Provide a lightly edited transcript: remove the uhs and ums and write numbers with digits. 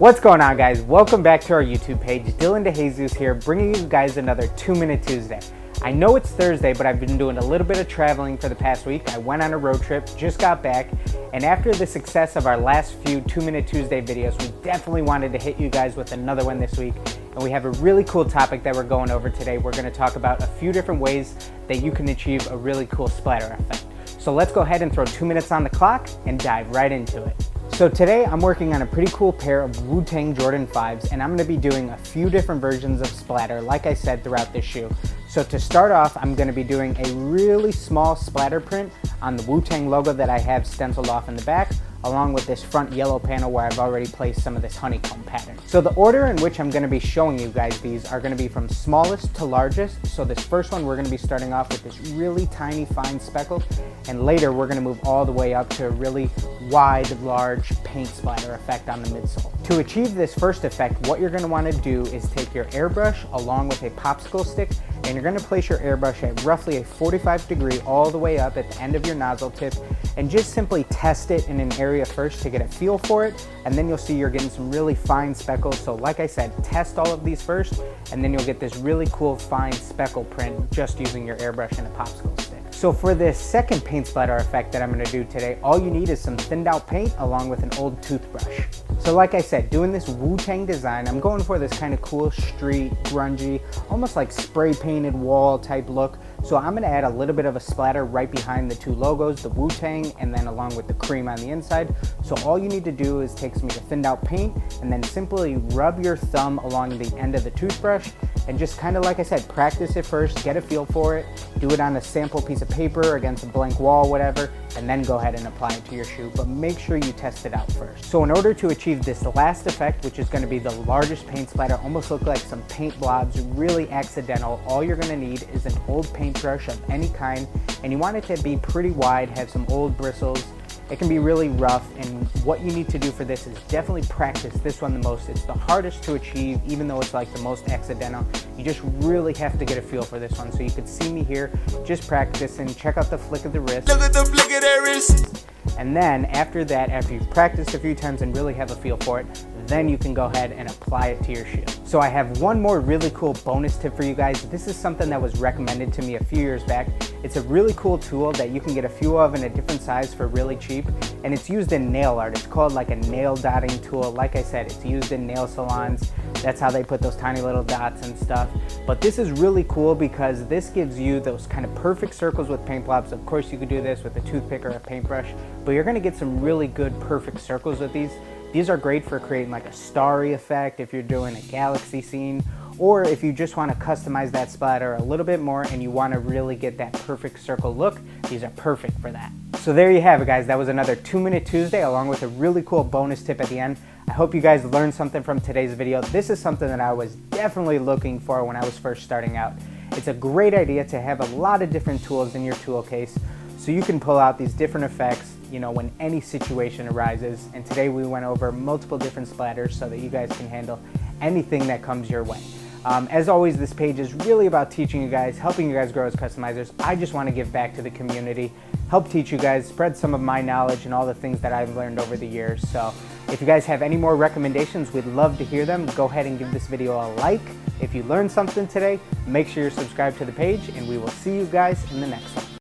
What's going on, guys? Welcome back to our YouTube page. Dillon Jason here, bringing you guys another 2-Minute Tuesday. I know it's Thursday, but I've been doing a little bit of traveling for the past week. I went on a road trip, just got back, and after the success of our last few 2-Minute Tuesday videos, we definitely wanted to hit you guys with another one this week. And we have a really cool topic that we're going over today. We're going to talk about a few different ways that you can achieve a really cool splatter effect. So let's go ahead and throw 2 minutes on the clock and dive right into it. So today I'm working on a pretty cool pair of Wu-Tang Jordan 5s, and I'm going to be doing a few different versions of splatter, like I said, throughout this shoe. So to start off, I'm going to be doing a really small splatter print on the Wu-Tang logo that I have stenciled off in the back, along with this front yellow panel where I've already placed some of this honeycomb pattern. So the order in which I'm going to be showing you guys these are going to be from smallest to largest. So this first one, we're going to be starting off with this really tiny fine speckle, and later we're going to move all the way up to a really wide, large paint splatter effect on the midsole. To achieve this first effect, what you're going to want to do is take your airbrush along with a popsicle stick, and you're going to place your airbrush at roughly a 45 degree all the way up at the end of your nozzle tip, and just simply test it in an area first to get a feel for it, and then you'll see you're getting some really fine speckles. So like I said, test all of these first, and then you'll get this really cool fine speckle print just using your airbrush and a popsicle stick. So for this second paint splatter effect that I'm going to do today, all you need is some thinned out paint along with an old toothbrush. So like I said, doing this Wu-Tang design, I'm going for this kind of cool street, grungy, almost like spray painted wall type look. So I'm going to add a little bit of a splatter right behind the two logos, the Wu-Tang, and then along with the cream on the inside. So all you need to do is take some of your thinned out paint and then simply rub your thumb along the end of the toothbrush and just kind of, like I said, practice it first, get a feel for it, do it on a sample piece of paper against a blank wall, whatever, and then go ahead and apply it to your shoe, but make sure you test it out first. So in order to achieve this last effect, which is going to be the largest paint splatter, almost look like some paint blobs, really accidental, all you're going to need is an old paintbrush of any kind, and you want it to be pretty wide, have some old bristles. It can be really rough, and what you need to do for this is definitely practice this one the most. It's the hardest to achieve, even though it's like the most accidental. You just really have to get a feel for this one. So you can see me here just practicing. Check out the flick of the wrist. Look at the flick of that wrist. And then after that, after you've practiced a few times and really have a feel for it, then you can go ahead and apply it to your shoe. So I have one more really cool bonus tip for you guys. This is something that was recommended to me a few years back. It's a really cool tool that you can get a few of in a different size for really cheap, and it's used in nail art. It's called like a nail dotting tool. Like I said, it's used in nail salons. That's how they put those tiny little dots and stuff. But this is really cool because this gives you those kind of perfect circles with paint blobs. Of course, you could do this with a toothpick or a paintbrush, but you're gonna get some really good perfect circles with these. These are great for creating like a starry effect if you're doing a galaxy scene, or if you just want to customize that splatter a little bit more and you want to really get that perfect circle look, these are perfect for that. So there you have it, guys. That was another 2-Minute Tuesday along with a really cool bonus tip at the end. I hope you guys learned something from today's video. This is something that I was definitely looking for when I was first starting out. It's a great idea to have a lot of different tools in your tool case so you can pull out these different effects, you know, when any situation arises. And today we went over multiple different splatters so that you guys can handle anything that comes your way. As always, this page is really about teaching you guys, helping you guys grow as customizers. I just want to give back to the community, help teach you guys, spread some of my knowledge and all the things that I've learned over the years. So if you guys have any more recommendations, we'd love to hear them. Go ahead and give this video a like. If you learned something today, make sure you're subscribed to the page, and we will see you guys in the next one.